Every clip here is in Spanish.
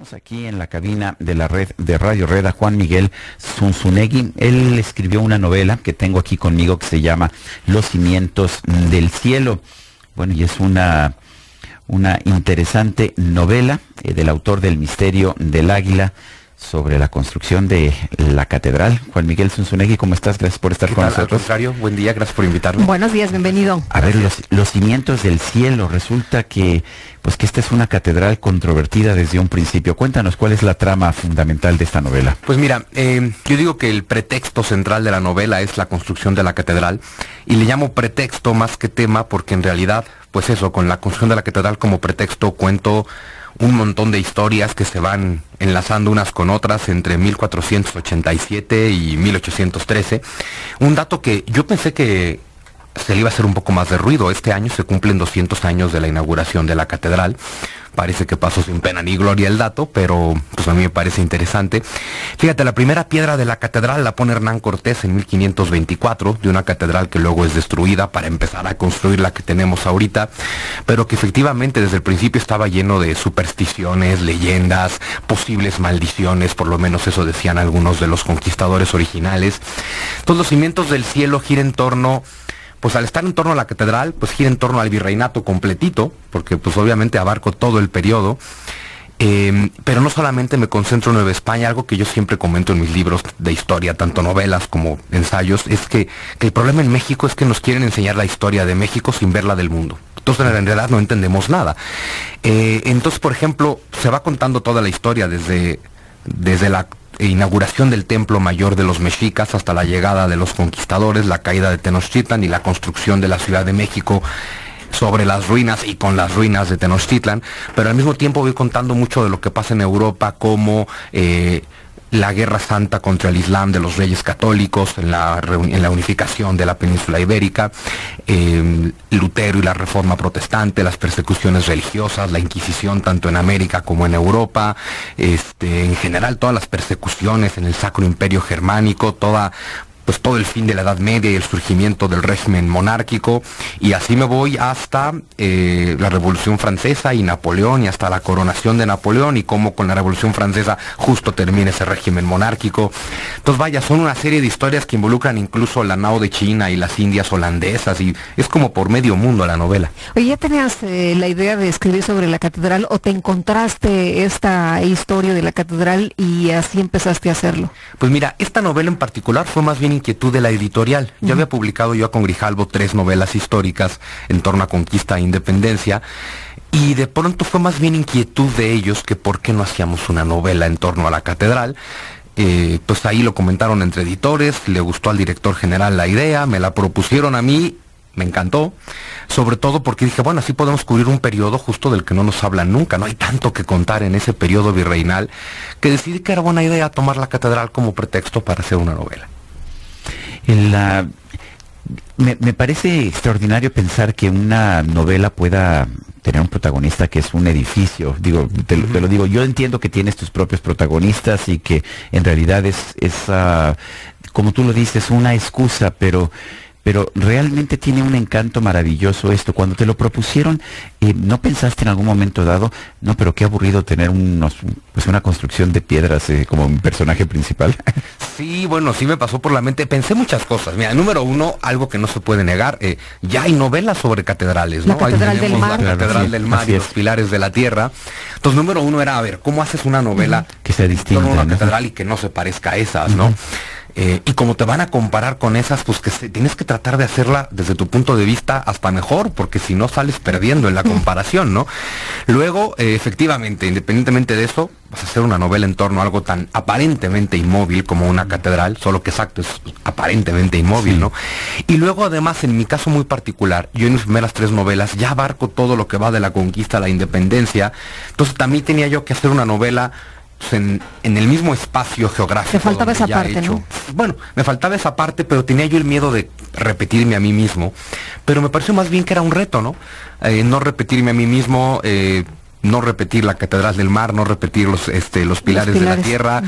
Tenemos aquí en la cabina de la red de Radio Red a Juan Miguel Zunzunegui. Él escribió una novela que tengo aquí conmigo que se llama Los cimientos del cielo. Bueno, y es una interesante novela del autor del Misterio del Águila sobre la construcción de la catedral. Juan Miguel Zunzunegui, ¿cómo estás? Gracias por estar con nosotros. Al contrario, buen día, gracias por invitarme. Buenos días, bienvenido. A ver, los cimientos del cielo. Resulta que esta es una catedral controvertida desde un principio. Cuéntanos, ¿cuál es la trama fundamental de esta novela? Pues mira, yo digo que el pretexto central de la novela es la construcción de la catedral, y le llamo pretexto más que tema porque en realidad, pues eso, con la construcción de la catedral como pretexto cuento un montón de historias que se van enlazando unas con otras entre 1487 y 1813. Un dato que yo pensé que se le iba a hacer un poco más de ruido. Este año se cumplen 200 años de la inauguración de la catedral. Parece que pasó sin pena ni gloria el dato, pero pues a mí me parece interesante. Fíjate, la primera piedra de la catedral la pone Hernán Cortés en 1524, de una catedral que luego es destruida para empezar a construir la que tenemos ahorita, pero que efectivamente desde el principio estaba lleno de supersticiones, leyendas, posibles maldiciones, por lo menos eso decían algunos de los conquistadores originales. Entonces los cimientos del cielo giran en torno, pues al estar en torno a la catedral, pues gira en torno al virreinato completito, porque pues obviamente abarco todo el periodo, pero no solamente me concentro en Nueva España. Algo que yo siempre comento en mis libros de historia, tanto novelas como ensayos, es que el problema en México es que nos quieren enseñar la historia de México sin ver la del mundo. Entonces en realidad no entendemos nada. Entonces, por ejemplo, se va contando toda la historia desde la inauguración del templo mayor de los mexicas hasta la llegada de los conquistadores, la caída de Tenochtitlan y la construcción de la Ciudad de México sobre las ruinas y con las ruinas de Tenochtitlan, pero al mismo tiempo voy contando mucho de lo que pasa en Europa, como la guerra santa contra el Islam de los reyes católicos en la unificación de la península ibérica, Lutero y la reforma protestante, las persecuciones religiosas, la Inquisición tanto en América como en Europa, en general todas las persecuciones en el Sacro Imperio Germánico, todo el fin de la Edad Media y el surgimiento del régimen monárquico, y así me voy hasta la Revolución Francesa y Napoleón, y hasta la coronación de Napoleón, y cómo con la Revolución Francesa justo termina ese régimen monárquico. Entonces vaya, son una serie de historias que involucran incluso la Nao de China y las Indias holandesas, y es como por medio mundo la novela. Oye, ¿ya tenías la idea de escribir sobre la catedral o te encontraste esta historia de la catedral y así empezaste a hacerlo? Pues mira, esta novela en particular fue más bien inquietud de la editorial. Yo había publicado con Grijalbo 3 novelas históricas en torno a conquista e independencia, y de pronto fue más bien inquietud de ellos que por qué no hacíamos una novela en torno a la catedral. Pues ahí lo comentaron entre editores, le gustó al director general la idea, me la propusieron a mí, me encantó, sobre todo porque dije, bueno, así podemos cubrir un periodo justo del que no nos hablan nunca, no hay tanto que contar en ese periodo virreinal, que decidí que era buena idea tomar la catedral como pretexto para hacer una novela. Me parece extraordinario pensar que una novela pueda tener un protagonista que es un edificio. Digo, te lo digo, yo entiendo que tienes tus propios protagonistas y que en realidad es como tú lo dices, una excusa, pero realmente tiene un encanto maravilloso esto. Cuando te lo propusieron, ¿no pensaste en algún momento dado, no, pero qué aburrido tener una construcción de piedras como un personaje principal? Sí, bueno, sí me pasó por la mente, pensé muchas cosas. Mira, número uno, algo que no se puede negar, ya hay novelas sobre catedrales, ¿no? La Catedral del Mar. La Catedral del Mar y los Pilares de la Tierra. Entonces, número uno era, a ver, ¿cómo haces una novela que sea distinta, una ¿no? catedral y que no se parezca a esas, ¿no? Y como te van a comparar con esas, pues tienes que tratar de hacerla desde tu punto de vista hasta mejor, porque si no sales perdiendo en la comparación, ¿no? Luego, efectivamente, independientemente de eso, vas a hacer una novela en torno a algo tan aparentemente inmóvil como una catedral, solo que exacto, es aparentemente inmóvil, ¿no? Y luego, además, en mi caso muy particular, yo en mis primeras 3 novelas ya abarco todo lo que va de la conquista a la independencia, entonces también tenía yo que hacer una novela en el mismo espacio geográfico. Te faltaba esa parte, ¿no? Bueno, me faltaba esa parte, pero tenía yo el miedo de repetirme a mí mismo. Pero me pareció más bien que era un reto, ¿no? No repetirme a mí mismo, no repetir la Catedral del Mar, no repetir los pilares de la Tierra.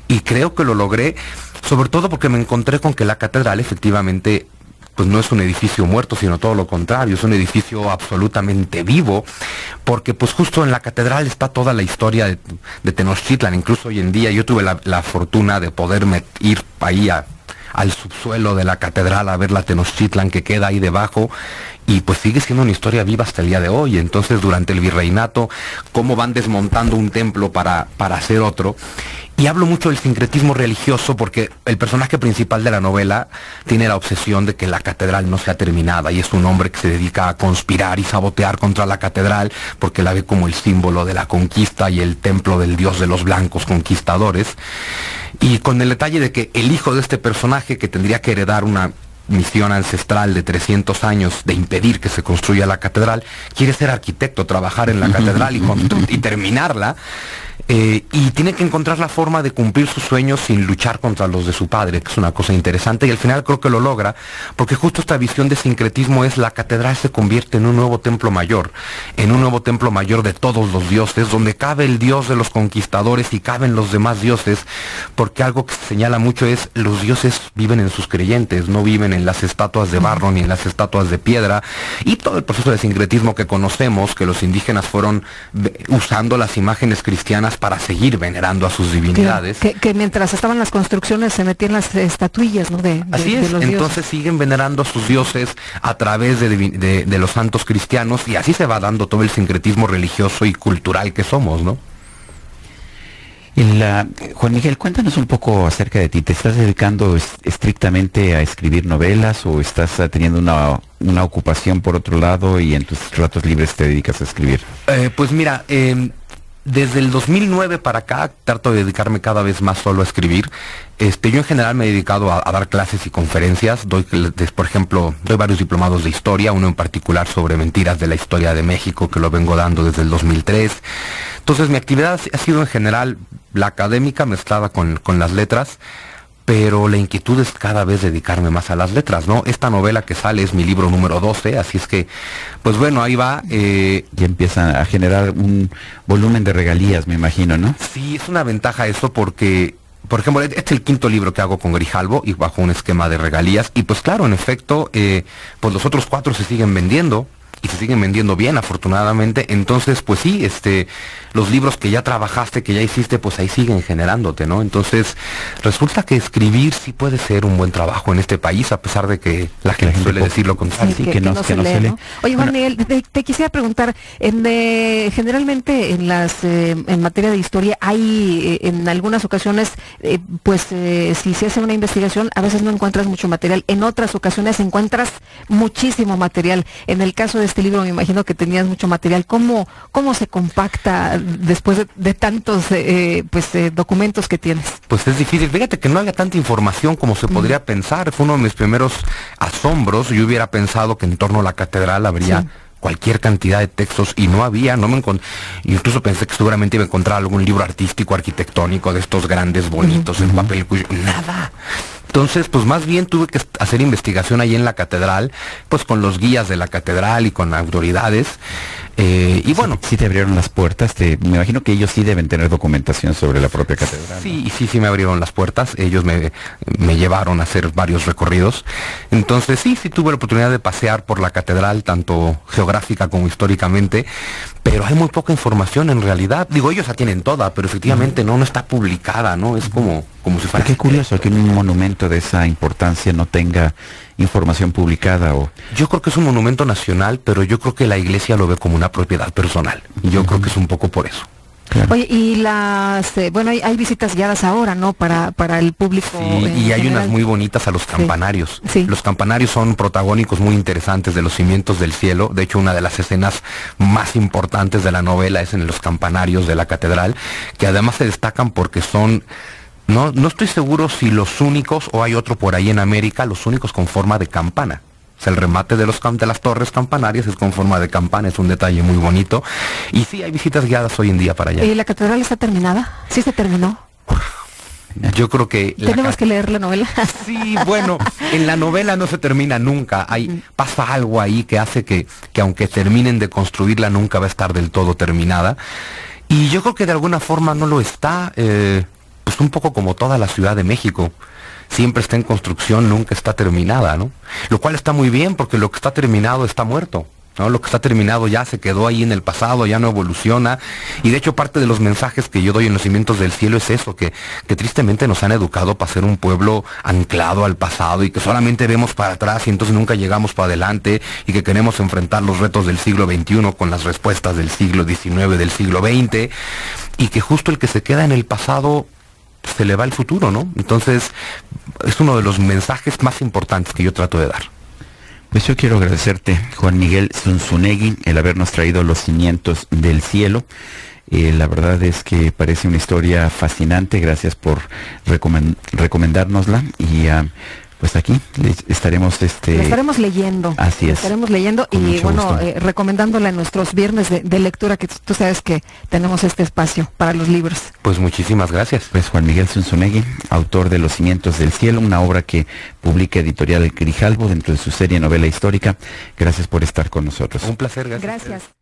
Y creo que lo logré, sobre todo porque me encontré con que la catedral efectivamente pues no es un edificio muerto, sino todo lo contrario, es un edificio absolutamente vivo, porque pues justo en la catedral está toda la historia de Tenochtitlan. Incluso hoy en día yo tuve la fortuna de poderme ir ahí al subsuelo de la catedral a ver la Tenochtitlan que queda ahí debajo, y pues sigue siendo una historia viva hasta el día de hoy. Entonces, durante el virreinato, cómo van desmontando un templo para hacer otro. Y hablo mucho del sincretismo religioso porque el personaje principal de la novela tiene la obsesión de que la catedral no sea terminada, y es un hombre que se dedica a conspirar y sabotear contra la catedral porque la ve como el símbolo de la conquista y el templo del dios de los blancos conquistadores. Y con el detalle de que el hijo de este personaje, que tendría que heredar una misión ancestral de 300 años de impedir que se construya la catedral, quiere ser arquitecto, trabajar en la catedral y terminarla. Y tiene que encontrar la forma de cumplir sus sueños sin luchar contra los de su padre, que es una cosa interesante, y al final creo que lo logra, porque justo esta visión de sincretismo es: la catedral se convierte en un nuevo templo mayor, de todos los dioses, donde cabe el dios de los conquistadores y caben los demás dioses, porque algo que se señala mucho es: los dioses viven en sus creyentes, no viven en las estatuas de barro ni en las estatuas de piedra. Y todo el proceso de sincretismo que conocemos, que los indígenas fueron usando las imágenes cristianas para seguir venerando a sus divinidades. Que mientras estaban las construcciones se metían las estatuillas, ¿no? Así es, entonces siguen venerando a sus dioses a través de los santos cristianos, y así se va dando todo el sincretismo religioso y cultural que somos, ¿no? Juan Miguel, cuéntanos un poco acerca de ti. ¿Te estás dedicando estrictamente a escribir novelas, o estás teniendo una ocupación por otro lado y en tus ratos libres te dedicas a escribir? Pues mira, desde el 2009 para acá trato de dedicarme cada vez más solo a escribir. Yo en general me he dedicado a dar clases y conferencias. Por ejemplo, doy varios diplomados de historia, uno en particular sobre mentiras de la historia de México, que lo vengo dando desde el 2003. Entonces mi actividad ha sido en general la académica mezclada con las letras, pero la inquietud es cada vez dedicarme más a las letras, ¿no? Esta novela que sale es mi libro número 12, así es que, pues bueno, ahí va. Ya empiezan a generar un volumen de regalías, me imagino, ¿no? Sí, es una ventaja eso porque, por ejemplo, este es el quinto libro que hago con Grijalbo y bajo un esquema de regalías. Y pues claro, en efecto, pues los otros 4 se siguen vendiendo. Y se siguen vendiendo bien, afortunadamente. Entonces, pues sí, los libros que ya trabajaste, que ya hiciste, pues ahí siguen generándote, ¿no? Entonces, resulta que escribir sí puede ser un buen trabajo en este país, a pesar de que la gente suele decir lo contrario. Sí, que no se lee, ¿no? Oye, Juan Miguel, te quisiera preguntar, generalmente en materia de historia hay, en algunas ocasiones, si se hace una investigación, a veces no encuentras mucho material. En otras ocasiones encuentras muchísimo material. En el caso de este libro me imagino que tenías mucho material. ¿Cómo se compacta después de tantos documentos que tienes? Pues es difícil. Fíjate que no había tanta información como se podría pensar. Fue uno de mis primeros asombros. Yo hubiera pensado que en torno a la catedral habría cualquier cantidad de textos, y no había. Incluso pensé que seguramente iba a encontrar algún libro artístico, arquitectónico, de estos grandes, bonitos, en papel, nada. Entonces, pues más bien tuve que hacer investigación ahí en la catedral, pues con los guías de la catedral y con autoridades. Y bueno. Sí te abrieron las puertas. Me imagino que ellos sí deben tener documentación sobre la propia catedral, ¿no? Sí me abrieron las puertas. Ellos me llevaron a hacer varios recorridos. Entonces sí tuve la oportunidad de pasear por la catedral, tanto geográfica como históricamente, pero hay muy poca información en realidad. Digo, ellos la tienen toda, pero efectivamente no está publicada, ¿no? Es como si fuera... Qué curioso que un monumento de esa importancia no tenga información publicada. Yo creo que es un monumento nacional, pero yo creo que la iglesia lo ve como una propiedad personal. Y yo creo que es un poco por eso. Claro. Oye, y hay visitas guiadas ahora, ¿no? Para el público. Sí, y hay unas muy bonitas a los campanarios. Sí. Los campanarios son protagónicos muy interesantes de los cimientos del cielo. De hecho, una de las escenas más importantes de la novela es en los campanarios de la catedral, que además se destacan porque son... No estoy seguro si los únicos, o hay otro por ahí en América, los únicos con forma de campana. O sea, el remate de las torres campanarias es con forma de campana, es un detalle muy bonito. Y sí, hay visitas guiadas hoy en día para allá. ¿Y la catedral está terminada? ¿Sí se terminó? Yo creo que... Tenemos que leer la novela. Sí, bueno, en la novela no se termina nunca. Pasa algo ahí que hace que aunque terminen de construirla, nunca va a estar del todo terminada. Y yo creo que de alguna forma no lo está... pues un poco como toda la Ciudad de México. siempre está en construcción, nunca está terminada, ¿no? Lo cual está muy bien, porque lo que está terminado está muerto, ¿no? Lo que está terminado ya se quedó ahí en el pasado, ya no evoluciona. Y de hecho parte de los mensajes que yo doy en Los Cimientos del Cielo es eso, que tristemente nos han educado para ser un pueblo anclado al pasado y que solamente vemos para atrás y entonces nunca llegamos para adelante, y que queremos enfrentar los retos del siglo XXI con las respuestas del siglo XIX, del siglo XX, y que justo el que se queda en el pasado se le va el futuro, ¿no? Entonces es uno de los mensajes más importantes que yo trato de dar. Pues yo quiero agradecerte, Juan Miguel Zunzunegui, el habernos traído Los Cimientos del Cielo. La verdad es que parece una historia fascinante. Gracias por recomendárnosla. Y pues aquí estaremos la estaremos leyendo. Así es. Estaremos leyendo y bueno, recomendándola en nuestros viernes de lectura, que tú sabes que tenemos este espacio para los libros. Pues muchísimas gracias. Pues Juan Miguel Zunzunegui, autor de Los Cimientos del Cielo, una obra que publica Editorial El Grijalbo dentro de su serie novela histórica. Gracias por estar con nosotros. Un placer, Gracias.